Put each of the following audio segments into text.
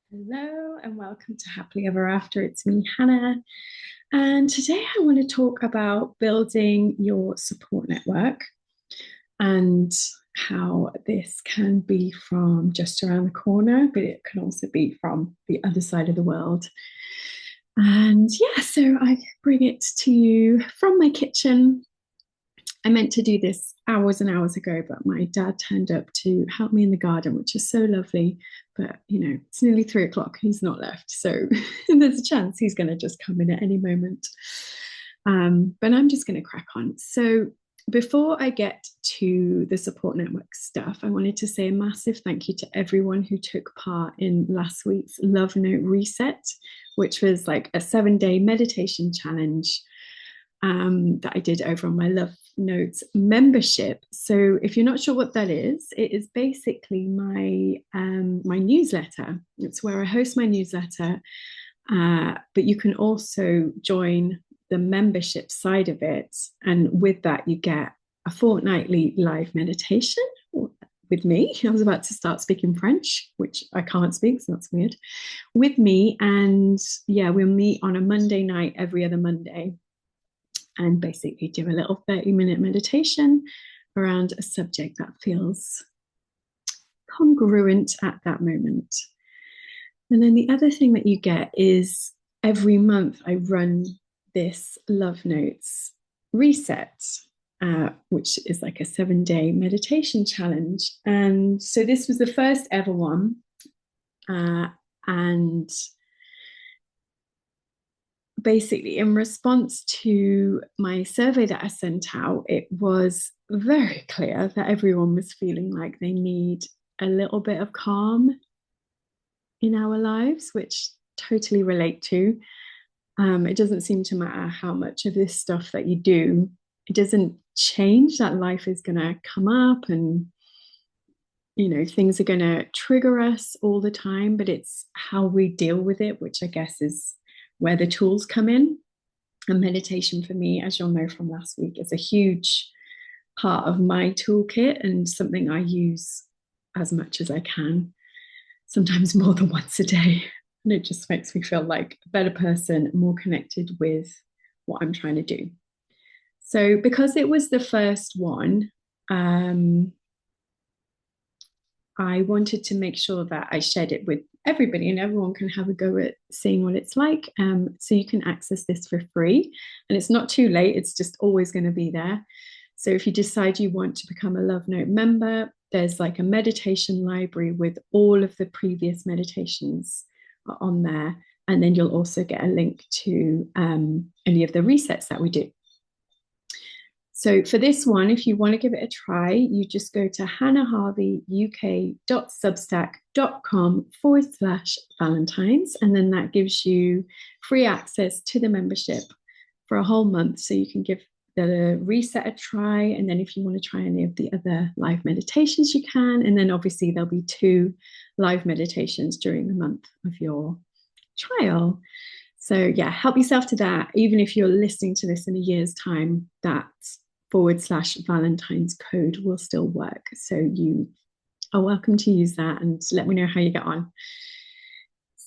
Hello and welcome to Happily Ever After. It's me, Hannah. And today I want to talk about building your support network and how this can be from just around the corner, but it can also be from the other side of the world. And yeah, so I bring it to you from my kitchen. I meant to do this hours and hours ago, but my dad turned up to help me in the garden, which is so lovely. But it's nearly 3 o'clock. He's not left, so there's a chance he's going to just come in at any moment. But I'm just going to crack on. So before I get to the support network stuff, I wanted to say a massive thank you to everyone who took part in last week's Love Note Reset, which was like a 7-day meditation challenge that I did over on my Love Notes membership. So if you're not sure what that is, it is basically my newsletter. It's where I host my newsletter, but you can also join the membership side of it, and with that you get a fortnightly live meditation with me. I was about to start speaking French, which I can't speak, so that's weird. With me, and yeah, we'll meet on a Monday night every other Monday and basically do a little 30-minute meditation around a subject that feels congruent at that moment. And then the other thing that you get is every month I run this Love Notes reset, which is like a 7-day meditation challenge. And so this was the first ever one. And basically, in response to my survey that I sent out, it was very clear that everyone was feeling like they need a little bit of calm in our lives, which totally relate to. It doesn't seem to matter how much of this stuff that you do, it doesn't change that life is going to come up and things are going to trigger us all the time, but it's how we deal with it, which I guess is where the tools come in. And meditation for me, as you'll know from last week, is a huge part of my toolkit and something I use as much as I can, sometimes more than once a day. And it just makes me feel like a better person, more connected with what I'm trying to do. So because it was the first one, I wanted to make sure that I shared it with everybody and everyone can have a go at seeing what it's like. So you can access this for free and it's not too late. It's just always going to be there. So if you decide you want to become a Love Note member, there's like a meditation library with all of the previous meditations on there. And then you'll also get a link to any of the resets that we do. So for this one, if you want to give it a try, you just go to hannahharveyuk.substack.com/Valentine's. And then that gives you free access to the membership for a whole month. So you can give the reset a try. And then if you want to try any of the other live meditations, you can. And then obviously there'll be 2 live meditations during the month of your trial. So yeah, help yourself to that. Even if you're listening to this in a year's time, that /Valentine's code will still work. So you are welcome to use that and let me know how you get on.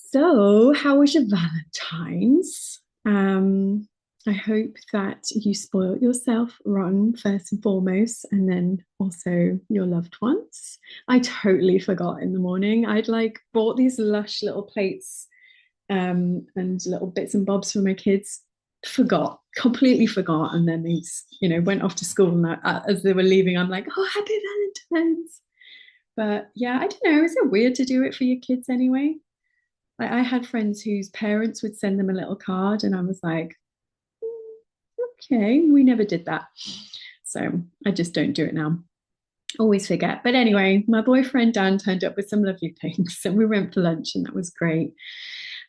So how was your Valentine's? I hope that you spoiled yourself rotten first and foremost, and then also your loved ones. I totally forgot in the morning. I'd like bought these lush little plates and little bits and bobs for my kids. Completely forgot. And then they went off to school, and as they were leaving, I'm like, oh, happy Valentine's. But yeah, I don't know, is it weird to do it for your kids anyway? Like, I had friends whose parents would send them a little card and I was like, okay, we never did that. So I just don't do it now. Always forget. But anyway, my boyfriend Dan turned up with some lovely things and we went for lunch and that was great.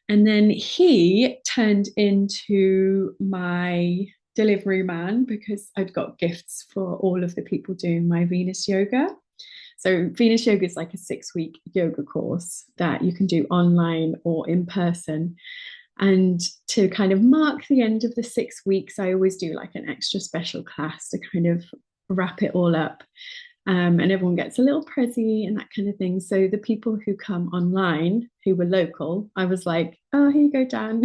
And then he turned into my delivery man because I'd got gifts for all of the people doing my Venus yoga. So Venus yoga is like a 6-week yoga course that you can do online or in person. And to kind of mark the end of the 6 weeks, I always do like an extra special class to kind of wrap it all up. And everyone gets a little prezi and that kind of thing. So the people who come online who were local, I was like, oh, here you go, Dan.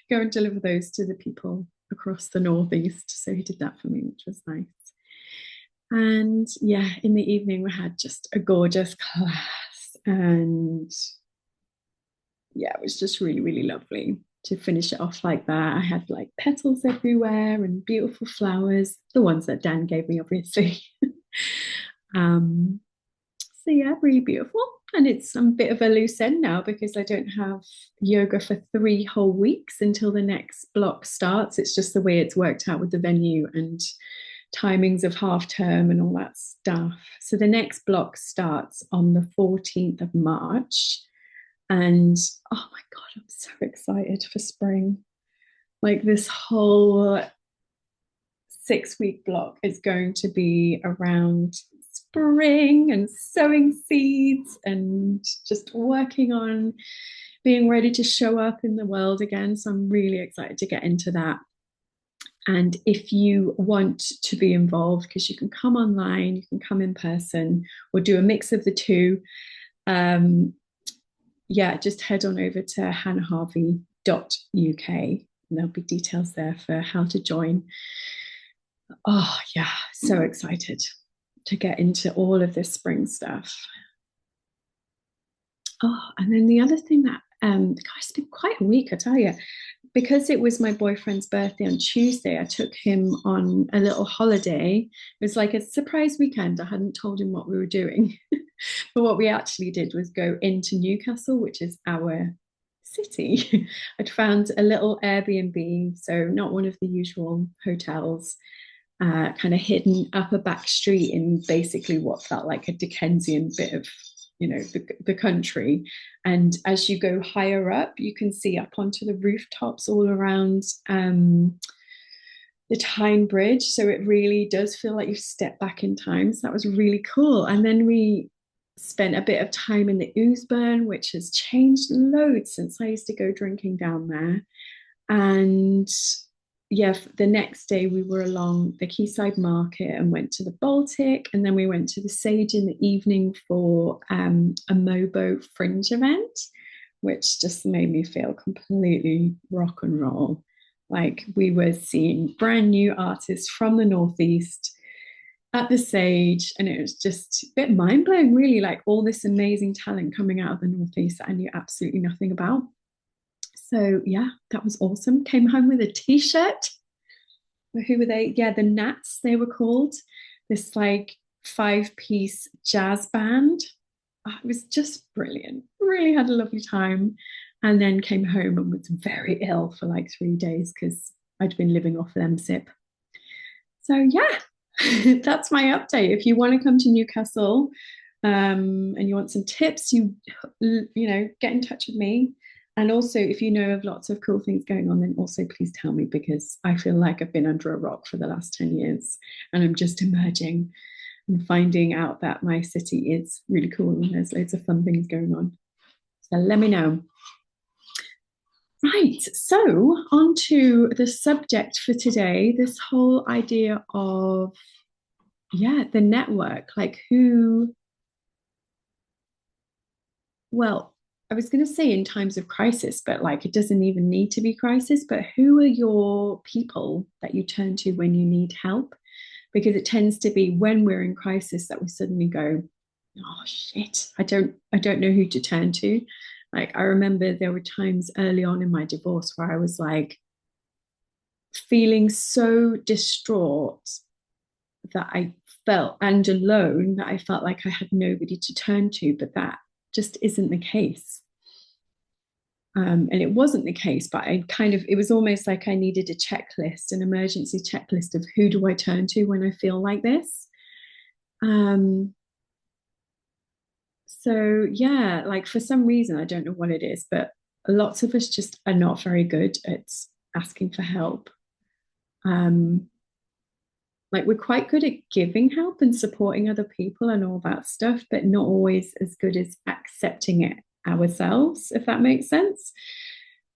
Go and deliver those to the people across the northeast. So he did that for me, which was nice. And yeah, in the evening, we had just a gorgeous class. And yeah, it was just really, really lovely to finish it off like that. I had like petals everywhere and beautiful flowers, the ones that Dan gave me, obviously. um, so yeah, really beautiful. And it's a bit of a loose end now because I don't have yoga for 3 whole weeks until the next block starts. It's just the way it's worked out with the venue and timings of half term and all that stuff. So the next block starts on the 14th of March. And oh my God, I'm so excited for spring. Like this whole 6 week block is going to be around spring and sowing seeds and just working on being ready to show up in the world again. So I'm really excited to get into that. And if you want to be involved, because you can come online, you can come in person, or do a mix of the two. Yeah, just head on over to hannahharvey.uk and there'll be details there for how to join. Oh, yeah, so excited to get into all of this spring stuff. Oh, and then the other thing that, guys, it's been quite a week, I tell you, because it was my boyfriend's birthday on Tuesday. I took him on a little holiday. It was like a surprise weekend. I hadn't told him what we were doing. But what we actually did was go into Newcastle, which is our city. I'd found a little Airbnb, so not one of the usual hotels, kind of hidden up a back street in basically what felt like a Dickensian bit of, the country. And as you go higher up, you can see up onto the rooftops all around the Tyne Bridge. So it really does feel like you've stepped back in time. So that was really cool. And then we spent a bit of time in the Ousburn, which has changed loads since I used to go drinking down there. And yeah, the next day we were along the Quayside Market and went to the Baltic, and then we went to the Sage in the evening for a Mobo Fringe event, which just made me feel completely rock and roll. Like we were seeing brand new artists from the Northeast at the Sage, and it was just a bit mind blowing, really, like all this amazing talent coming out of the Northeast that I knew absolutely nothing about. So yeah, that was awesome. Came home with a t-shirt. Who were they? Yeah, the Nats, they were called. This like 5-piece jazz band. Oh, it was just brilliant. Really had a lovely time. And then came home and was very ill for like 3 days because I'd been living off Lemsip. So yeah, that's my update. If you want to come to Newcastle and you want some tips, get in touch with me. And also, if you know of lots of cool things going on, then also please tell me, because I feel like I've been under a rock for the last 10 years and I'm just emerging and finding out that my city is really cool and there's loads of fun things going on. So let me know. Right, so on to the subject for today, this whole idea of, the network, like well, I was going to say in times of crisis, but like it doesn't even need to be crisis, but who are your people that you turn to when you need help? Because it tends to be when we're in crisis that we suddenly go, oh shit, I don't know who to turn to. Like I remember there were times early on in my divorce where I was like feeling so distraught that I felt and alone that I felt like I had nobody to turn to, but that just isn't the case. And it wasn't the case, but it was almost like I needed a checklist, an emergency checklist of who do I turn to when I feel like this. So yeah, like for some reason, I don't know what it is, but lots of us just are not very good at asking for help. Like we're quite good at giving help and supporting other people and all that stuff, but not always as good as accepting it ourselves, if that makes sense.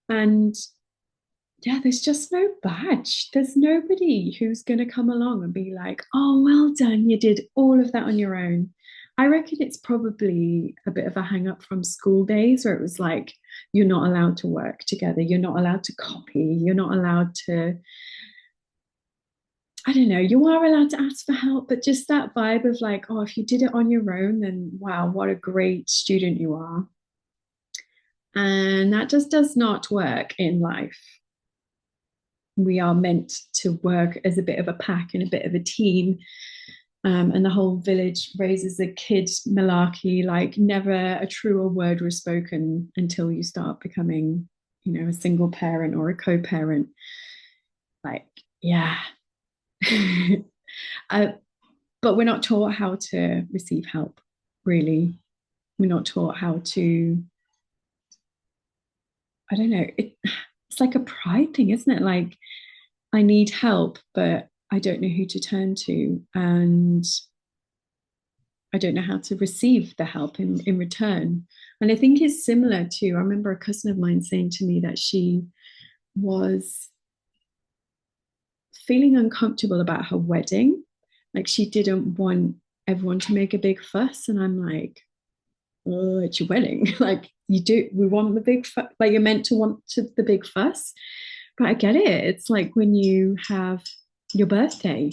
And yeah, there's just no badge. There's nobody who's going to come along and be like, oh, well done, you did all of that on your own. I reckon it's probably a bit of a hang up from school days where it was like, you're not allowed to work together, you're not allowed to copy, you're not allowed to, I don't know, you are allowed to ask for help, but just that vibe of like, oh, if you did it on your own, then wow, what a great student you are. And that just does not work in life. We are meant to work as a bit of a pack and a bit of a team. And the whole village raises a kid malarkey, like never a truer word was spoken until you start becoming, a single parent or a co-parent. Like, yeah. uh, but we're not taught how to receive help, really. We're not taught how to, I don't know, it's like a pride thing, isn't it? Like, I need help, but I don't know who to turn to. And I don't know how to receive the help in return. And I think it's similar to, I remember a cousin of mine saying to me that she was feeling uncomfortable about her wedding. Like she didn't want everyone to make a big fuss. And I'm like, oh, it's your wedding. Like we want the big fuss, like you're meant to want the big fuss. But I get it. It's like when you have your birthday,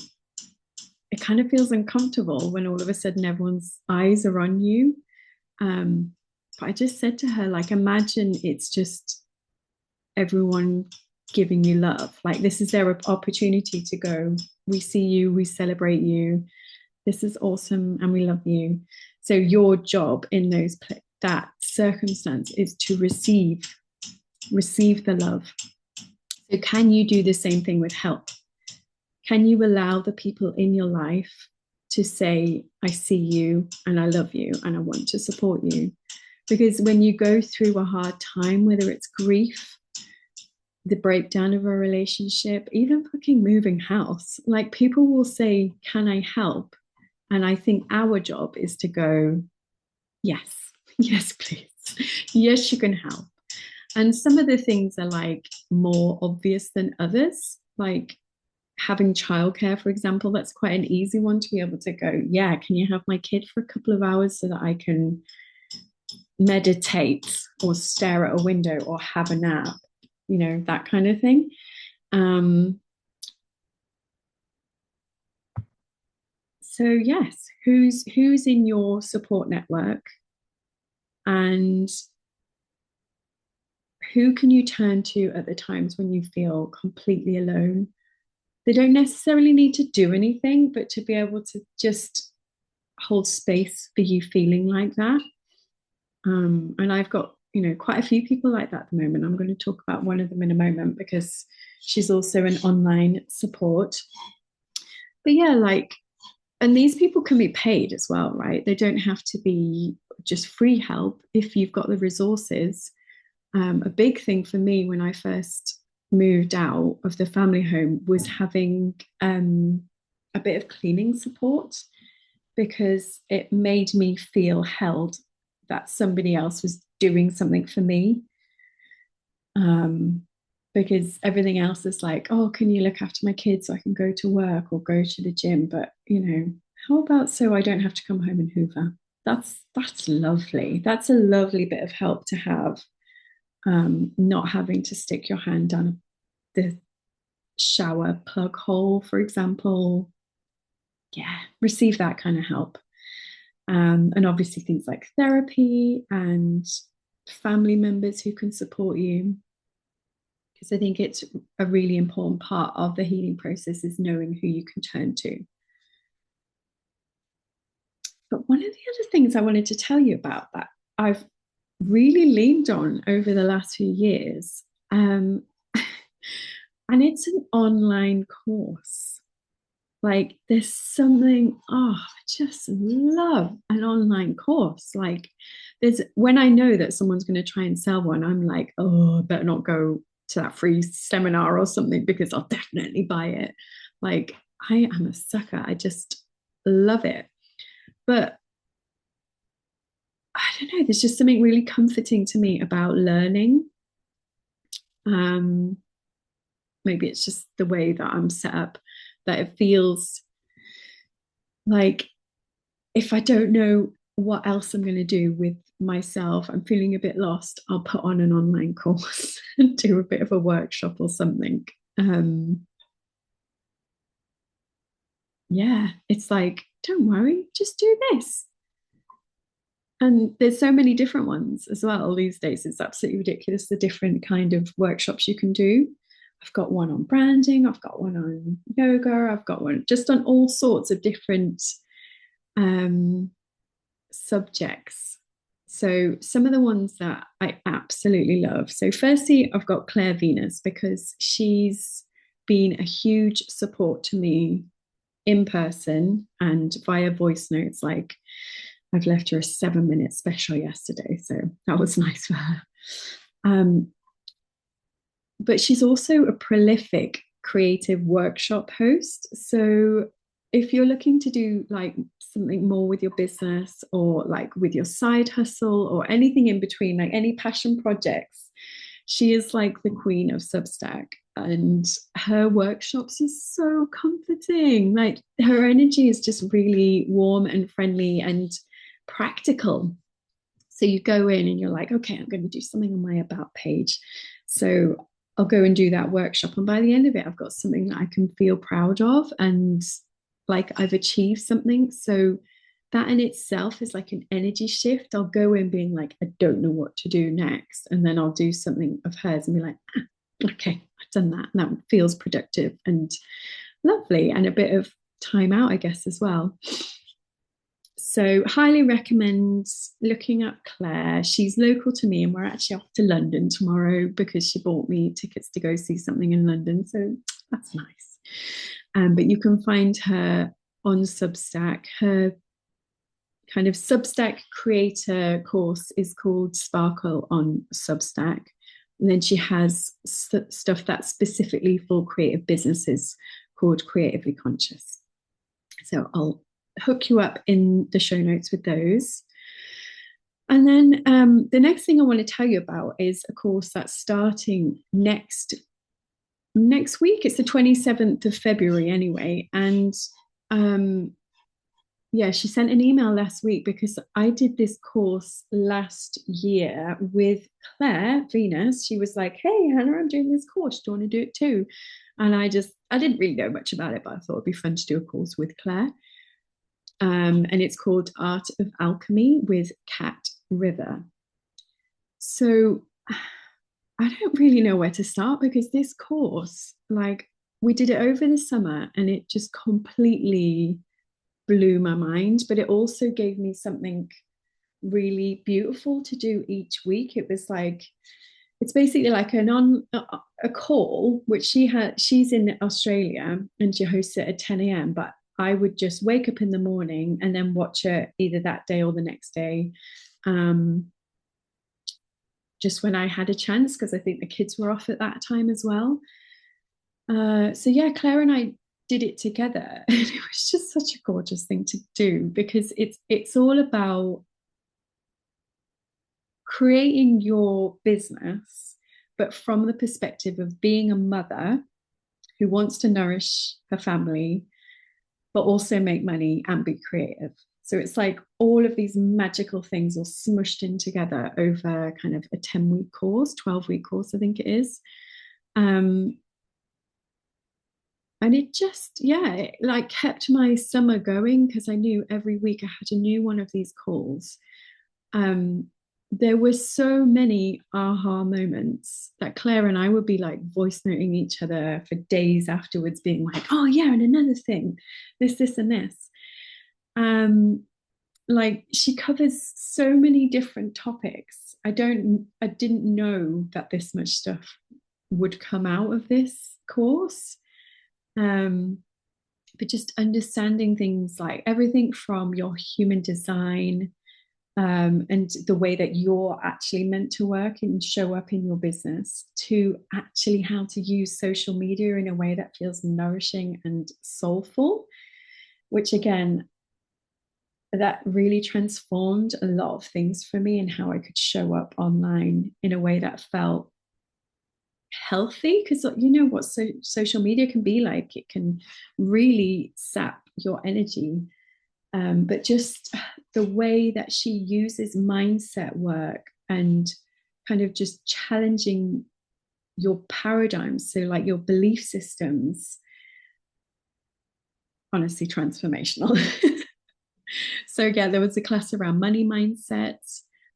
it kind of feels uncomfortable when all of a sudden everyone's eyes are on you. But I just said to her, like, imagine it's just everyone giving you love. Like, this is their opportunity to go, we see you, we celebrate you. This is awesome, and we love you. So your job in that circumstance is to receive the love. So can you do the same thing with help? Can you allow the people in your life to say, I see you and I love you and I want to support you? Because when you go through a hard time, whether it's grief, the breakdown of a relationship, even fucking moving house, like people will say, can I help? And I think our job is to go, yes, yes, please. Yes, you can help. And some of the things are like more obvious than others, like having childcare, for example. That's quite an easy one to be able to go, yeah, can you have my kid for a couple of hours so that I can meditate or stare at a window or have a nap, that kind of thing. Um, so yes, who's in your support network, and who can you turn to at the times when you feel completely alone? They don't necessarily need to do anything, but to be able to just hold space for you feeling like that. And I've got, quite a few people like that at the moment. I'm going to talk about one of them in a moment because she's also an online support. But yeah, like, and these people can be paid as well, right? They don't have to be just free help if you've got the resources. A big thing for me when I first moved out of the family home was having a bit of cleaning support, because it made me feel held, that somebody else was doing something for me. Um, because everything else is like, oh, can you look after my kids so I can go to work or go to the gym? But how about so I don't have to come home and hoover? That's lovely. That's a lovely bit of help to have. Not having to stick your hand down the shower plug hole, for example. Yeah, receive that kind of help. And obviously things like therapy and family members who can support you. Because I think it's a really important part of the healing process is knowing who you can turn to. But one of the other things I wanted to tell you about that I've really leaned on over the last few years, and it's an online course. Like there's something, oh, I just love an online course. Like there's when I know that someone's going to try and sell one, I'm like, oh, I better not go to that free seminar or something because I'll definitely buy it. Like I am a sucker. I just love it. But I don't know, there's just something really comforting to me about learning. Um, maybe it's just the way that I'm set up, that it feels like if I don't know what else I'm going to do with myself, I'm feeling a bit lost, I'll put on an online course and do a bit of a workshop or something. Um, yeah, it's like, don't worry, just do this. And there's so many different ones as well these days. It's absolutely ridiculous the different kind of workshops you can do. I've got one on branding, I've got one on yoga, I've got one just on all sorts of different um, subjects. So some of the ones that I absolutely love. So firstly, I've got Claire Venus because she's been a huge support to me in person and via voice notes. Like I've left her a 7-minute special yesterday, so that was nice for her. Um, but she's also a prolific creative workshop host. So if you're looking to do like something more with your business or like with your side hustle or anything in between, like any passion projects, she is like the queen of Substack. And her workshops are so comforting. Like her energy is just really warm and friendly and practical. So you go in and you're like, okay, I'm going to do something on my about page. So I'll go and do that workshop. And by the end of it, I've got something that I can feel proud of and like I've achieved something. So that in itself is like an energy shift. I'll go in being like, I don't know what to do next. And then I'll do something of hers and be like, okay, I've done that. And that feels productive and lovely and a bit of time out, I guess, as well. So, highly recommend looking up Claire. She's local to me, and we're actually off to London tomorrow because she bought me tickets to go see something in London. So, that's nice. But you can find her on Substack. Her kind of Substack creator course is called Sparkle on Substack. And then she has stuff that's specifically for creative businesses called Creatively Conscious. So I'll hook you up in the show notes with those. And then the next thing I want to tell you about is a course that's starting next week. It's the 27th of February anyway. And yeah, she sent an email last week because I did this course last year with Claire Venus. She was like, hey, Hannah, I'm doing this course. Do you want to do it too? And I didn't really know much about it, but I thought it'd be fun to do a course with Claire. And it's called Art of Alchemy with Kat River. So I don't really know where to start because this course, like, we did it over the summer and it just completely blew my mind, but it also gave me something really beautiful to do each week. It was like, it's basically like a call, which she's in Australia and she hosts it at 10 a.m. But I would just wake up in the morning and then watch it either that day or the next day. Just when I had a chance, because I think the kids were off at that time as well. So yeah, Claire and I did it together, and it was just such a gorgeous thing to do because it's all about creating your business, but from the perspective of being a mother who wants to nourish her family, but also make money and be creative. So it's like all of these magical things all smushed in together over kind of a 10-week course, 12-week course, I think it is. And it just, yeah, it like kept my summer going because I knew every week I had a new one of these calls. There were so many aha moments that Claire and I would be like voice noting each other for days afterwards, being like, oh yeah, and another thing, this, and this. Like she covers so many different topics. I didn't know that this much stuff would come out of this course. But just understanding things like everything from your human design, and the way that you're actually meant to work and show up in your business, to actually how to use social media in a way that feels nourishing and soulful, which again, that really transformed a lot of things for me and how I could show up online in a way that felt healthy, because you know what social media can be like. It can really sap your energy. But just the way that she uses mindset work and kind of just challenging your paradigms, so like your belief systems, honestly transformational. So yeah, there was a class around money mindset.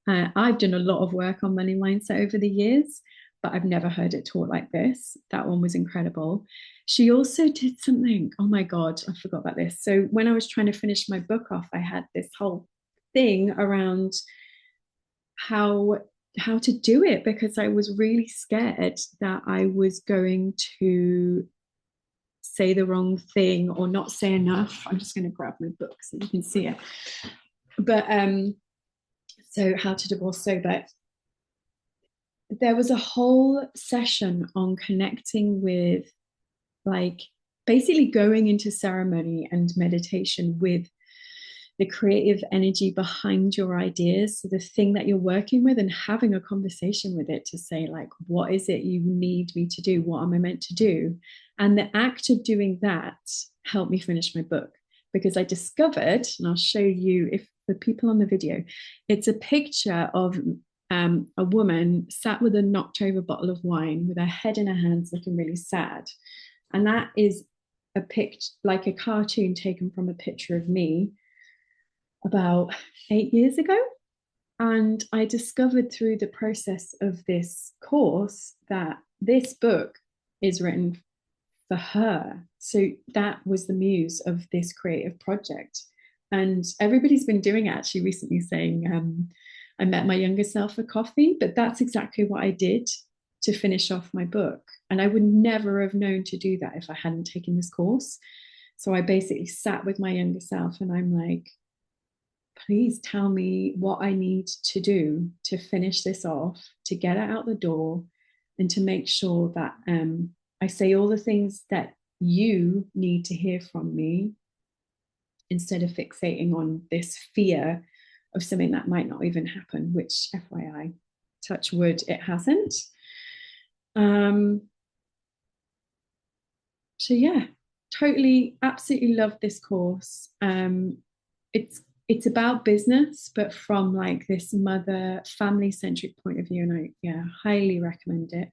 I've done a lot of work on money mindset over the years, but I've never heard it taught like this. That one was incredible. She also did something, oh my God, I forgot about this. So when I was trying to finish my book off, I had this whole thing around how to do it, because I was really scared that I was going to say the wrong thing or not say enough. I'm just going to grab my book so you can see it. But so how to divorce sober. There was a whole session on connecting with, like, basically going into ceremony and meditation with the creative energy behind your ideas. So the thing that you're working with, and having a conversation with it to say, like, what is it you need me to do? What am I meant to do? And the act of doing that helped me finish my book, because I discovered, and I'll show you, if the people on the video, it's a picture of a woman sat with a knocked over bottle of wine with her head in her hands looking really sad. And that is a picture, like a cartoon taken from a picture of me about 8 years ago. And I discovered through the process of this course that this book is written for her. So that was the muse of this creative project. And everybody's been doing it actually recently, saying, I met my younger self for coffee, but that's exactly what I did to finish off my book. And I would never have known to do that if I hadn't taken this course. So I basically sat with my younger self and I'm like, please tell me what I need to do to finish this off, to get it out the door, and to make sure that I say all the things that you need to hear from me, instead of fixating on this fear of something that might not even happen, which, FYI, touch wood, it hasn't. So yeah, totally, absolutely love this course. It's about business, but from like this mother family centric point of view, and I highly recommend it.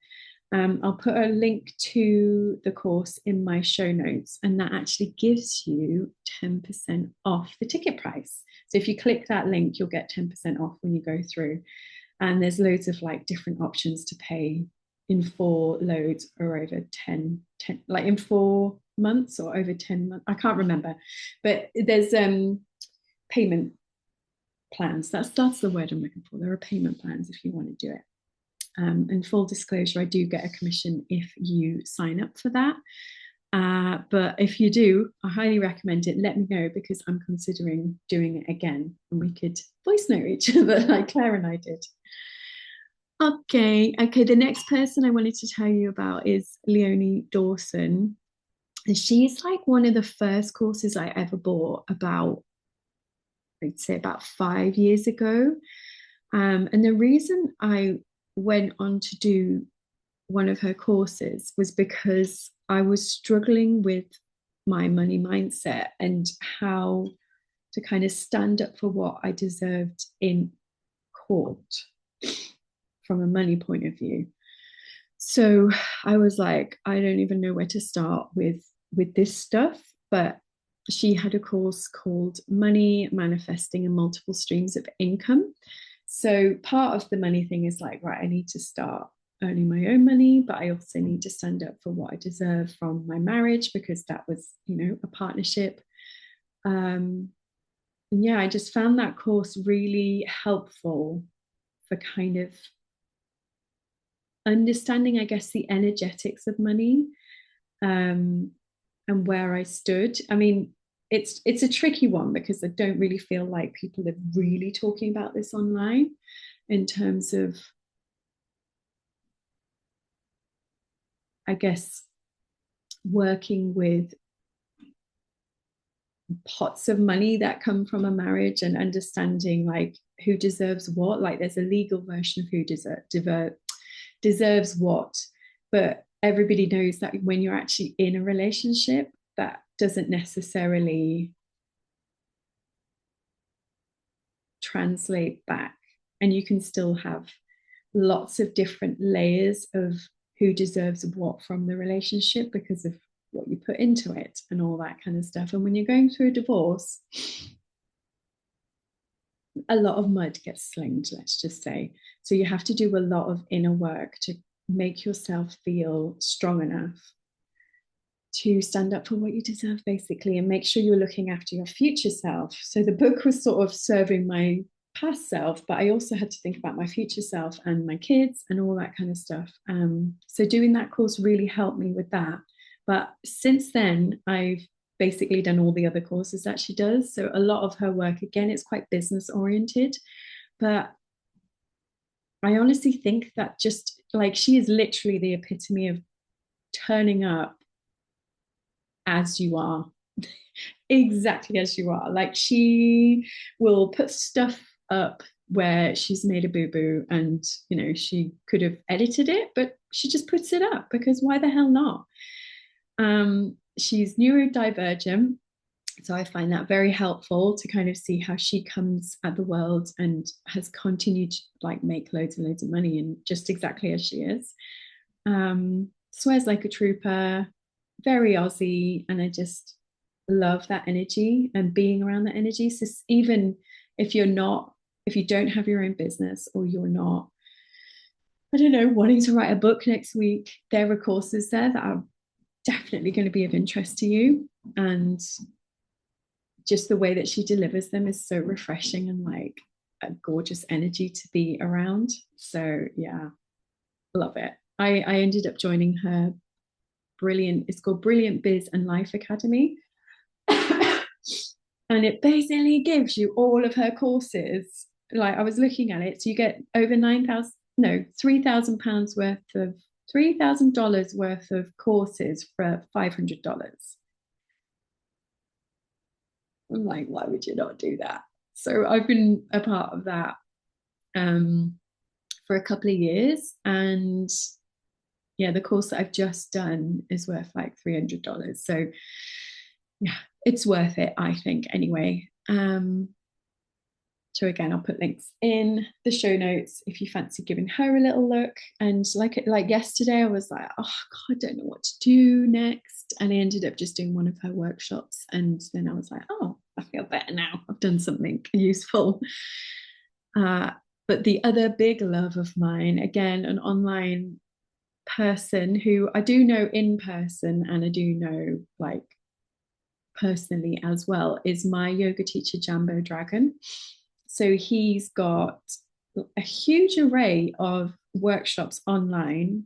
I'll put a link to the course in my show notes, and that actually gives you 10% off the ticket price. So if you click that link, you'll get 10% off when you go through. And there's loads of like different options to pay in 4 loads or over 10, like in 4 months or over 10 months. I can't remember, but there's payment plans. That's the word I'm looking for. There are payment plans if you want to do it. And full disclosure, I do get a commission if you sign up for that. But if you do, I highly recommend it. Let me know, because I'm considering doing it again, and we could voice note each other like Claire and I did. Okay. The next person I wanted to tell you about is Leonie Dawson. And she's like one of the first courses I ever bought about, I'd say about 5 years ago. And the reason I went on to do one of her courses was because I was struggling with my money mindset and how to kind of stand up for what I deserved in court from a money point of view. So I was like, I don't even know where to start with this stuff. But she had a course called Money, Manifesting, and Multiple Streams of Income. So part of the money thing is like, right, I need to start earning my own money, but I also need to stand up for what I deserve from my marriage, because that was, a partnership. And yeah, I just found that course really helpful for kind of understanding, I guess, the energetics of money, and where I stood. I mean, it's a tricky one, because I don't really feel like people are really talking about this online in terms of, I guess, working with pots of money that come from a marriage and understanding like who deserves what. Like there's a legal version of who deserves what, But everybody knows that when you're actually in a relationship, that doesn't necessarily translate back. And you can still have lots of different layers of who deserves what from the relationship because of what you put into it and all that kind of stuff. And when you're going through a divorce, a lot of mud gets slinged, let's just say. So you have to do a lot of inner work to make yourself feel strong enough to stand up for what you deserve, basically, and make sure you're looking after your future self. So the book was sort of serving my past self, but I also had to think about my future self and my kids and all that kind of stuff. So doing that course really helped me with that. But since then, I've basically done all the other courses that she does. So a lot of her work, again, it's quite business oriented, but I honestly think that just like she is literally the epitome of turning up as you are, exactly as you are. Like she will put stuff up where she's made a boo boo and, you know, she could have edited it, but she just puts it up because why the hell not? She's neurodivergent. So I find that very helpful to kind of see how she comes at the world and has continued to like make loads and loads of money and just exactly as she is. Swears like a trooper, very Aussie, and I just love that energy and being around that energy. So even if you're not, if you don't have your own business or you're not, I don't know, wanting to write a book next week, there are courses there that are definitely going to be of interest to you. And just the way that she delivers them is so refreshing and like a gorgeous energy to be around. So yeah, love it. I ended up joining her brilliant, it's called Brilliant Biz and Life Academy. And it basically gives you all of her courses. Like I was looking at it, so you get over 9,000, no, £3,000 worth of $3,000 worth of courses for $500. I'm like, why would you not do that? So I've been a part of that for a couple of years, and yeah, the course that I've just done is worth like $300. So yeah, it's worth it, I think, anyway. So again, I'll put links in the show notes if you fancy giving her a little look. And like yesterday, I was like, oh God, I don't know what to do next. And I ended up just doing one of her workshops. And then I was like, oh, I feel better now. I've done something useful. Uh, but the other big love of mine, again, an online person who I do know in person and I do know like personally as well, is my yoga teacher, Jambo Dragon. So he's got a huge array of workshops online.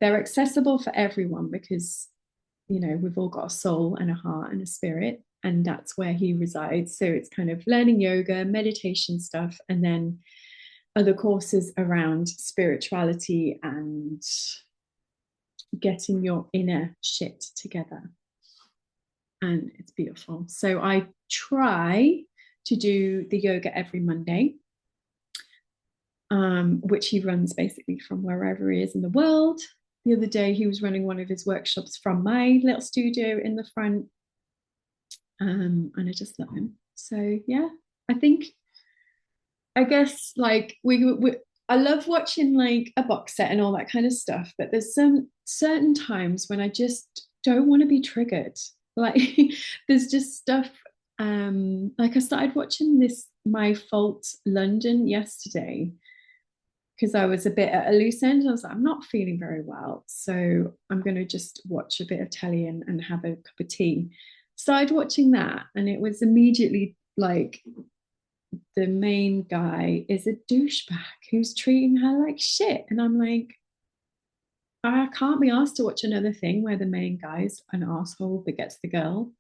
They're accessible for everyone because, you know, we've all got a soul and a heart and a spirit, and that's where he resides. So it's kind of learning yoga, meditation stuff, and then other courses around spirituality and getting your inner shit together. And it's beautiful. So I try to do the yoga every Monday, which he runs basically from wherever he is in the world. The other day, he was running one of his workshops from my little studio in the front. And I just love him. So yeah, I think, I guess like we I love watching like a box set and all that kind of stuff, but there's some certain times when I just don't want to be triggered. Like there's just stuff like I started watching this My Fault London yesterday because I was a bit at a loose end. I was like, I'm not feeling very well. So I'm going to just watch a bit of telly and have a cup of tea. Started watching that, and it was immediately like the main guy is a douchebag who's treating her like shit. And I'm like, I can't be asked to watch another thing where the main guy's an asshole but gets the girl.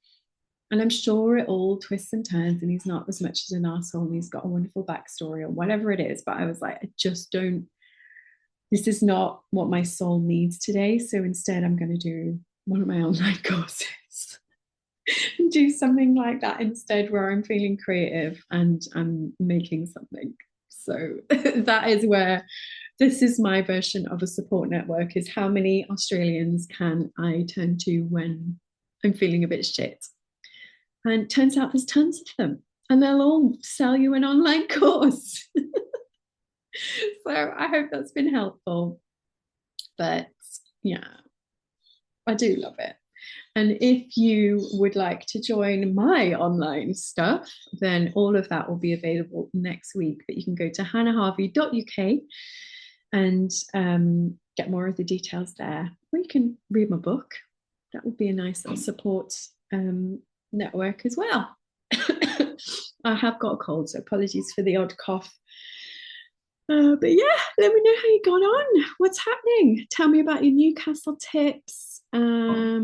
And I'm sure it all twists and turns, and he's not as much as an asshole, and he's got a wonderful backstory or whatever it is. But I was like, I just don't, this is not what my soul needs today. So instead, I'm going to do one of my online courses and do something like that instead, where I'm feeling creative and I'm making something. So that is where This is my version of a support network, is how many Australians can I turn to when I'm feeling a bit shit? And turns out there's tons of them, and they'll all sell you an online course. So I hope that's been helpful. But yeah, I do love it. And if you would like to join my online stuff, then all of that will be available next week. But you can go to hannahharvey.uk and get more of the details there. Or you can read my book. That would be a nice little support network as well. I have got a cold, so apologies for the odd cough. But yeah, let me know how you got on. What's happening? Tell me about your Newcastle tips. Tell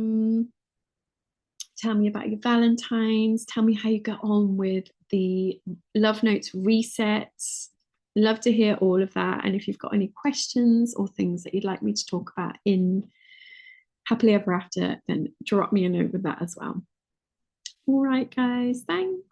me about your Valentine's. Tell me how you got on with the Love Notes resets. Love to hear all of that. And if you've got any questions or things that you'd like me to talk about in Happily Ever After, then drop me a note with that as well. All right, guys. Thanks.